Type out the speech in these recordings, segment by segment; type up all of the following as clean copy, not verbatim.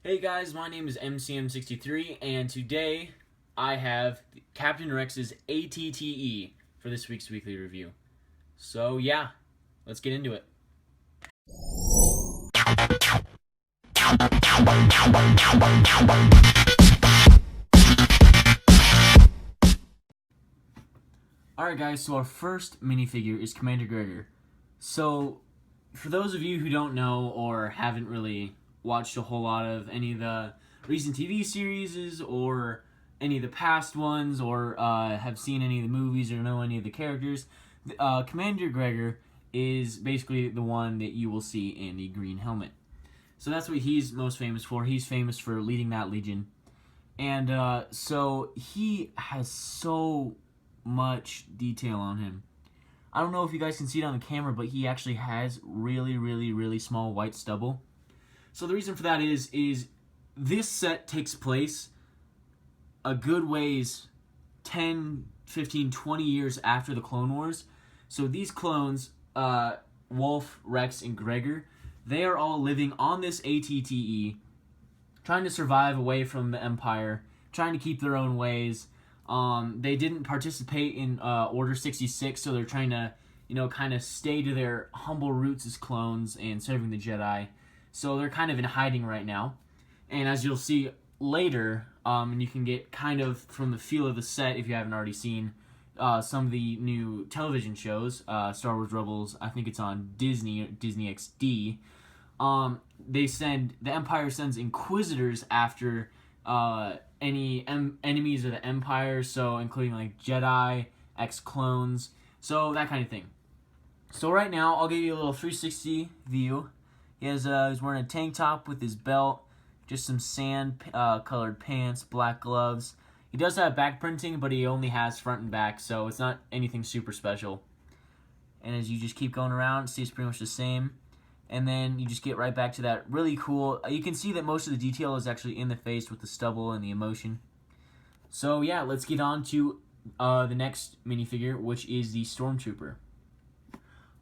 Hey guys, my name is MCM63, and today I have Captain Rex's ATTE for this week's weekly review. So yeah, let's get into it. Alright guys, so our first minifigure is Commander Gregor. So, for those of you who don't know or haven't really watched a whole lot of any of the recent TV series or any of the past ones or have seen any of the movies or know any of the characters, Commander Gregor is basically the one that you will see in the green helmet. So that's what he's most famous for. He's famous for leading that legion. And so he has so much detail on him. I don't know if you guys can see it on the camera, but he actually has really small white stubble. So the reason for that is this set takes place a good ways 10, 15, 20 years after the Clone Wars. So these clones, Wolf, Rex, and Gregor, they are all living on this ATTE, trying to survive away from the Empire, trying to keep their own ways. They didn't participate in Order 66, so they're trying to, kind of stay to their humble roots as clones and serving the Jedi. So they're kind of in hiding right now. And as you'll see later, and you can get kind of from the feel of the set if you haven't already seen some of the new television shows, Star Wars Rebels, I think it's on Disney XD. The Empire sends Inquisitors after any enemies of the Empire, so including like Jedi, ex-clones, so that kind of thing. So right now, I'll give you a little 360 view. He's wearing a tank top with his belt, just some sand colored pants, black gloves. He does have back printing, but he only has front and back, so it's not anything super special. And as you just keep going around, see it's pretty much the same. And then you just get right back to that really cool. You can see that most of the detail is actually in the face with the stubble and the emotion. So yeah, let's get on to the next minifigure, which is the Stormtrooper.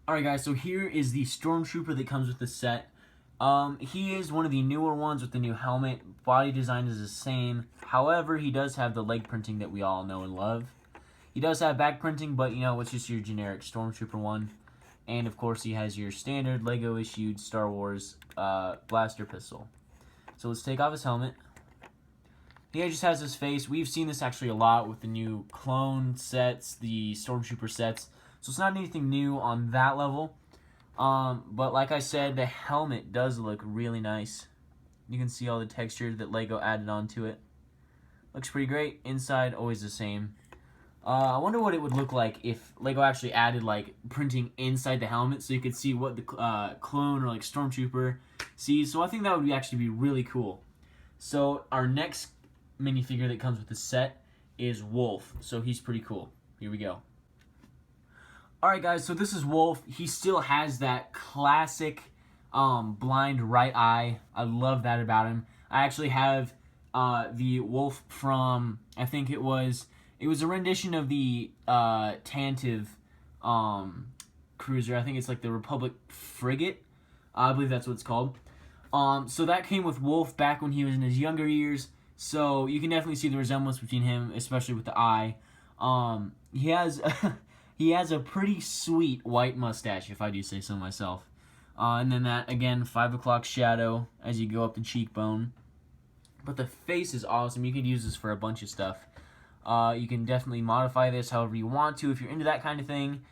Alright guys, so here is the Stormtrooper that comes with the set. He is one of the newer ones with the new helmet. Body design is the same. However, he does have the leg printing that we all know and love. He does have back printing, but it's just your generic Stormtrooper one. And of course, he has your standard Lego issued Star Wars blaster pistol. So let's take off his helmet. He just has his face. We've seen this actually a lot with the new clone sets, the Stormtrooper sets. So it's not anything new on that level. But like I said, the helmet does look really nice. You can see all the texture that Lego added onto it. Looks pretty great. Inside, always the same. I wonder what it would look like if Lego actually added like printing inside the helmet, so you could see what the clone or like Stormtrooper sees. So I think that would actually be really cool. So our next minifigure that comes with the set is Wolf. So he's pretty cool. Here we go. Alright guys, so this is Wolf. He still has that classic blind right eye. I love that about him. I actually have the Wolf from, I think it was a rendition of the Tantive cruiser. I think it's like the Republic Frigate. I believe that's what it's called. So that came with Wolf back when he was in his younger years. So you can definitely see the resemblance between him, especially with the eye. He has he has a pretty sweet white mustache, if I do say so myself. And then that, again, 5 o'clock shadow as you go up the cheekbone. But the face is awesome. You could use this for a bunch of stuff. You can definitely modify this however you want to if you're into that kind of thing.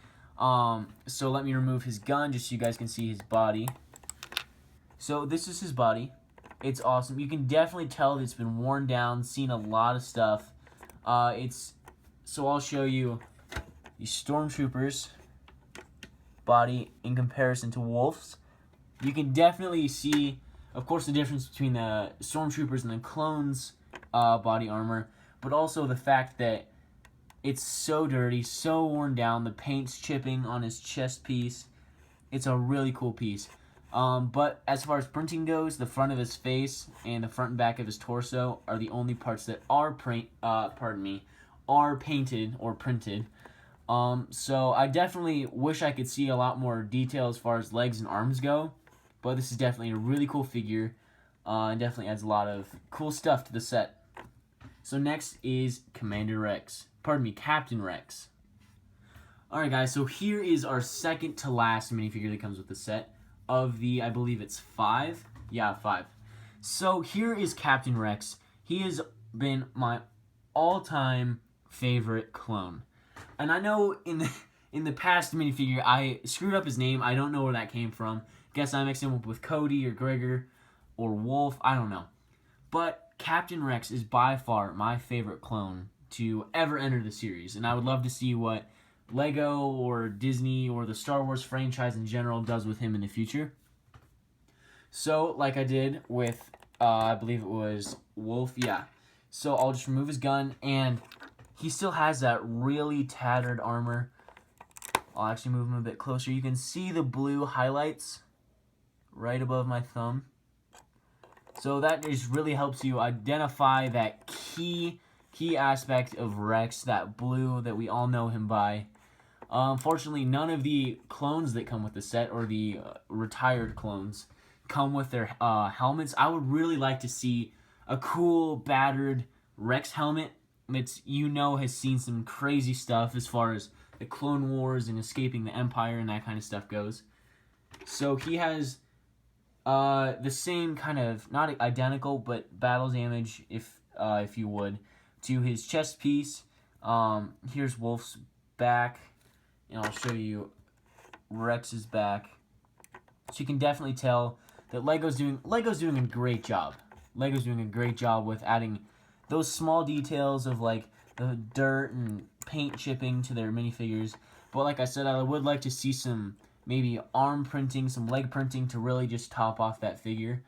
So let me remove his gun just so you guys can see his body. So this is his body. It's awesome. You can definitely tell that it's been worn down, seen a lot of stuff. So I'll show you the Stormtroopers body in comparison to Wolf's. You can definitely see, of course, the difference between the Stormtroopers and the clones' body armor, but also the fact that it's so dirty, so worn down, the paint's chipping on his chest piece. It's a really cool piece. But as far as printing goes, the front of his face and the front and back of his torso are the only parts that are painted or printed. So I definitely wish I could see a lot more detail as far as legs and arms go, but this is definitely a really cool figure. and definitely adds a lot of cool stuff to the set. So next is Commander Rex. Pardon me, Captain Rex. Alright guys, so here is our second to last minifigure that comes with the set of the, I believe it's 5? Yeah, 5. So here is Captain Rex. He has been my all-time favorite clone. And I know in the past minifigure, I screwed up his name. I don't know where that came from. Guess I mixed him up with Cody or Gregor or Wolf. I don't know. But Captain Rex is by far my favorite clone to ever enter the series. And I would love to see what Lego or Disney or the Star Wars franchise in general does with him in the future. So, like I did with, I believe it was Wolf, yeah. So I'll just remove his gun, and he still has that really tattered armor. I'll actually move him a bit closer. You can see the blue highlights right above my thumb. So that just really helps you identify that key aspect of Rex, that blue that we all know him by. Unfortunately, none of the clones that come with the set, or the retired clones, come with their helmets. I would really like to see a cool, battered Rex helmet that has seen some crazy stuff as far as the Clone Wars and escaping the Empire and that kind of stuff goes. So he has the same kind of, not identical, but battle damage, if you would, to his chest piece. Here's Wolf's back, and I'll show you Rex's back. So you can definitely tell that Lego's doing a great job. Lego's doing a great job with adding those small details of like the dirt and paint chipping to their minifigures. But like I said, I would like to see some maybe arm printing, some leg printing to really just top off that figure.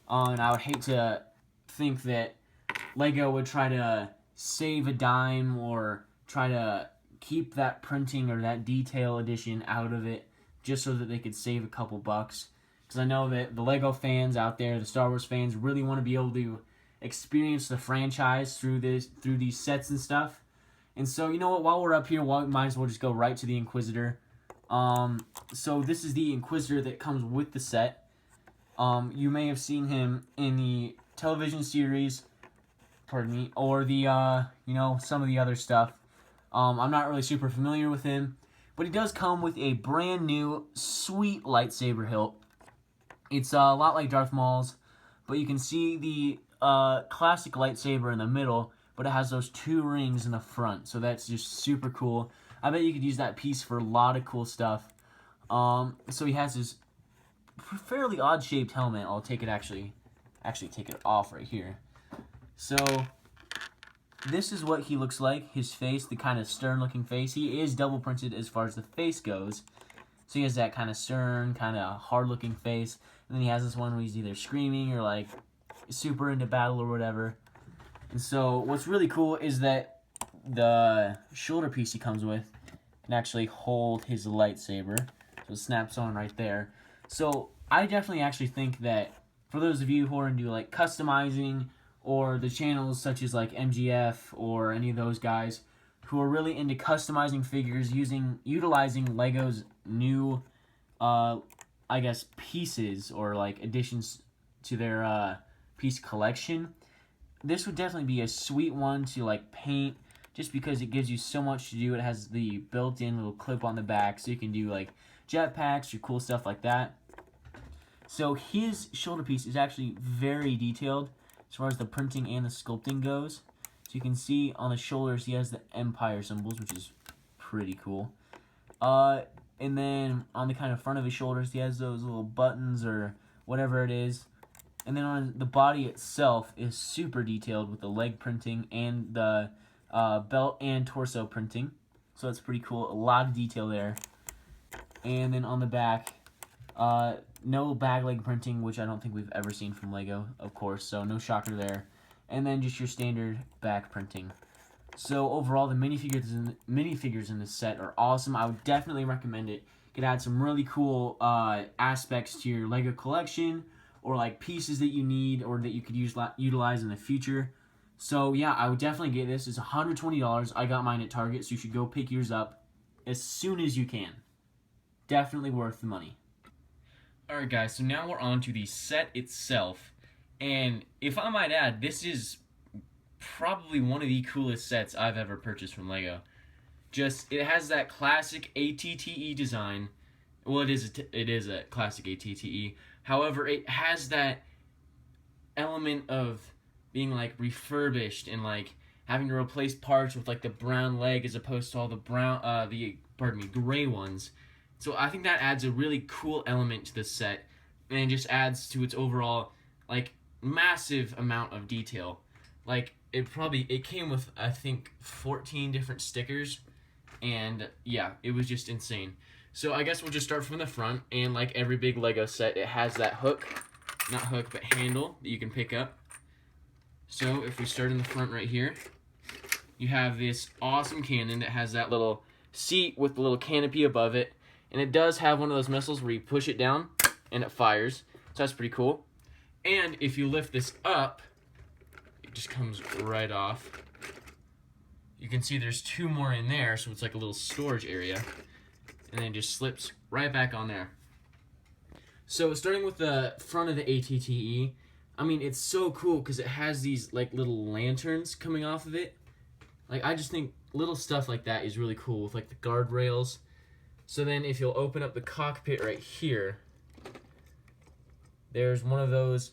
And I would hate to think that Lego would try to save a dime or try to keep that printing or that detail addition out of it just so that they could save a couple bucks. Because I know that the Lego fans out there, the Star Wars fans, really want to be able to experience the franchise through these sets and stuff. And so, you know what, while we're up here, we might as well just go right to the Inquisitor. So this is the Inquisitor that comes with the set. You may have seen him in the television series, pardon me, or the, some of the other stuff. I'm not really super familiar with him, but he does come with a brand new, sweet lightsaber hilt. It's a lot like Darth Maul's, but you can see the classic lightsaber in the middle, but it has those 2 rings in the front, so that's just super cool. I bet you could use that piece for a lot of cool stuff. So he has this fairly odd-shaped helmet. I'll take it actually take it off right here. So this is what he looks like. His face, the kind of stern-looking face. He is double printed as far as the face goes. So he has that kind of stern, kind of hard-looking face. And then he has this one where he's either screaming or like super into battle or whatever. And so what's really cool is that the shoulder piece he comes with can actually hold his lightsaber. So it snaps on right there. So I definitely actually think that for those of you who are into like customizing, or the channels such as like MGF or any of those guys who are really into customizing figures, utilizing Lego's new pieces or like additions to their piece collection, this would definitely be a sweet one to like paint, just because it gives you so much to do. It has the built-in little clip on the back, so you can do like jetpacks or cool stuff like that. So his shoulder piece is actually very detailed as far as the printing and the sculpting goes. So you can see on the shoulders he has the Empire symbols, which is pretty cool. And then on the kind of front of his shoulders he has those little buttons or whatever it is. And then on the body itself is super detailed with the leg printing and the belt and torso printing. So that's pretty cool. A lot of detail there. And then on the back, no bag leg printing, which I don't think we've ever seen from Lego, of course, so no shocker there. And then just your standard back printing. So overall, the minifigures in this set are awesome. I would definitely recommend it. You could add some really cool aspects to your Lego collection, or like pieces that you need or that you could utilize in the future. So yeah, I would definitely get this. It's $120. I got mine at Target, so you should go pick yours up as soon as you can. Definitely worth the money. Alright guys, so now we're on to the set itself. And if I might add, this is probably one of the coolest sets I've ever purchased from Lego. Just, it has that classic ATTE design. Well, it is a classic ATTE. However, it has that element of being like refurbished and like having to replace parts with like the brown leg as opposed to all the gray ones. So I think that adds a really cool element to the set, and it just adds to its overall like massive amount of detail. Like it came with, I think, 14 different stickers, and yeah, it was just insane. So I guess we'll just start from the front, and like every big Lego set, it has that handle that you can pick up. So if we start in the front right here, you have this awesome cannon that has that little seat with the little canopy above it, and it does have one of those missiles where you push it down and it fires, so that's pretty cool. And if you lift this up, it just comes right off. You can see there's two more in there, so it's like a little storage area, and then it just slips right back on there. So starting with the front of the ATTE, I mean, it's so cool because it has these like little lanterns coming off of it. Like, I just think little stuff like that is really cool with like the guardrails. So then if you'll open up the cockpit right here, there's one of those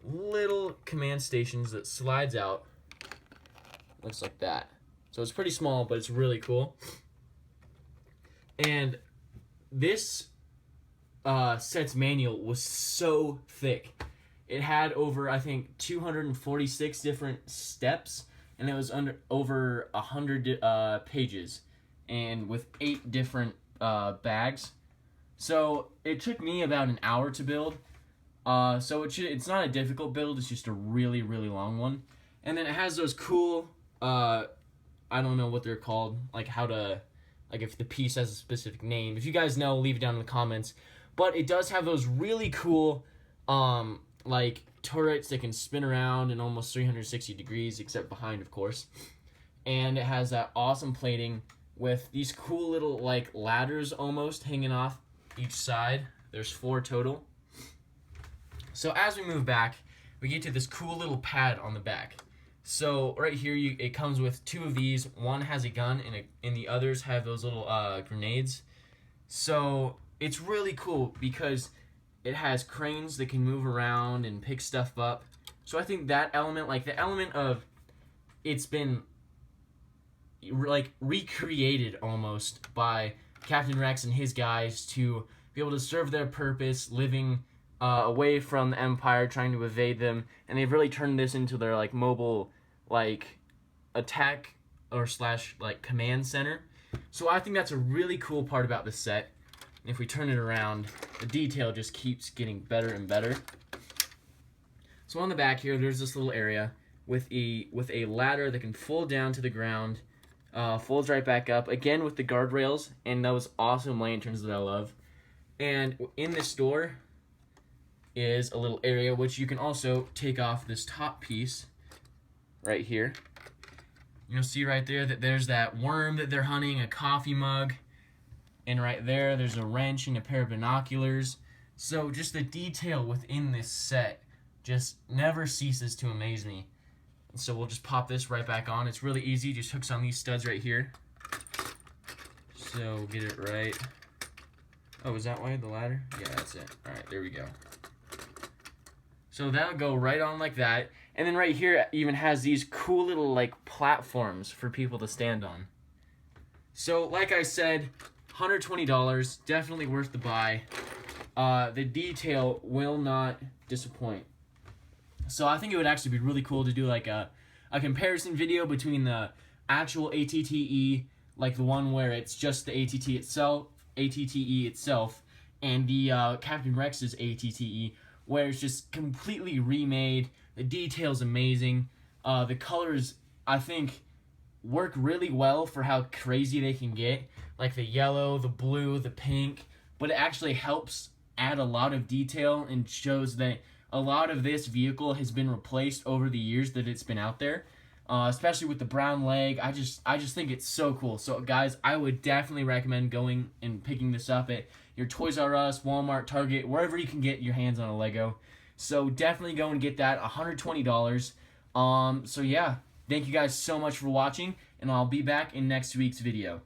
little command stations that slides out. Looks like that. So it's pretty small, but it's really cool. And this set's manual was so thick. It had over, I think, 246 different steps, and it was over 100 pages, and with 8 different bags. So it took me about an hour to build. So it's not a difficult build, it's just a really, really long one. And then it has those cool, I don't know what they're called, like if the piece has a specific name. If you guys know, leave it down in the comments. But it does have those really cool, like turrets that can spin around in almost 360 degrees, except behind, of course. And it has that awesome plating with these cool little like ladders almost hanging off each side. There's 4 total. So as we move back, we get to this cool little pad on the back. So right here, it comes with 2 of these. One has a gun, and the others have those little grenades. So it's really cool because it has cranes that can move around and pick stuff up. So I think that element, like the element of it's been like recreated almost by Captain Rex and his guys to be able to serve their purpose, living away from the Empire, trying to evade them, and they've really turned this into their like mobile like attack or / like command center. So I think that's a really cool part about the set. And if we turn it around, the detail just keeps getting better and better. So on the back here, there's this little area with a ladder that can fold down to the ground, folds right back up, again with the guardrails and those awesome lanterns that I love. And in this door is a little area which you can also take off this top piece right here. You'll see right there that there's that worm that they're hunting, a coffee mug, and right there there's a wrench and a pair of binoculars. So just the detail within this set just never ceases to amaze me. So we'll just pop this right back on. It's really easy, just hooks on these studs right here. So get it right. Oh, is that why the ladder? Yeah, that's it. Alright, there we go. So that'll go right on like that. And then right here it even has these cool little like platforms for people to stand on. So like I said, $120, definitely worth the buy. The detail will not disappoint. So I think it would actually be really cool to do like a comparison video between the actual ATTE, like the one where it's just the ATTE itself, and the Captain Rex's ATTE, where it's just completely remade. The detail's amazing. The colors, I think, work really well for how crazy they can get. Like the yellow, the blue, the pink. But it actually helps add a lot of detail and shows that a lot of this vehicle has been replaced over the years that it's been out there. Especially with the brown leg. I just think it's so cool. So guys, I would definitely recommend going and picking this up at your Toys R Us, Walmart, Target, wherever you can get your hands on a Lego. So definitely go and get that, $120. So yeah, thank you guys so much for watching, and I'll be back in next week's video.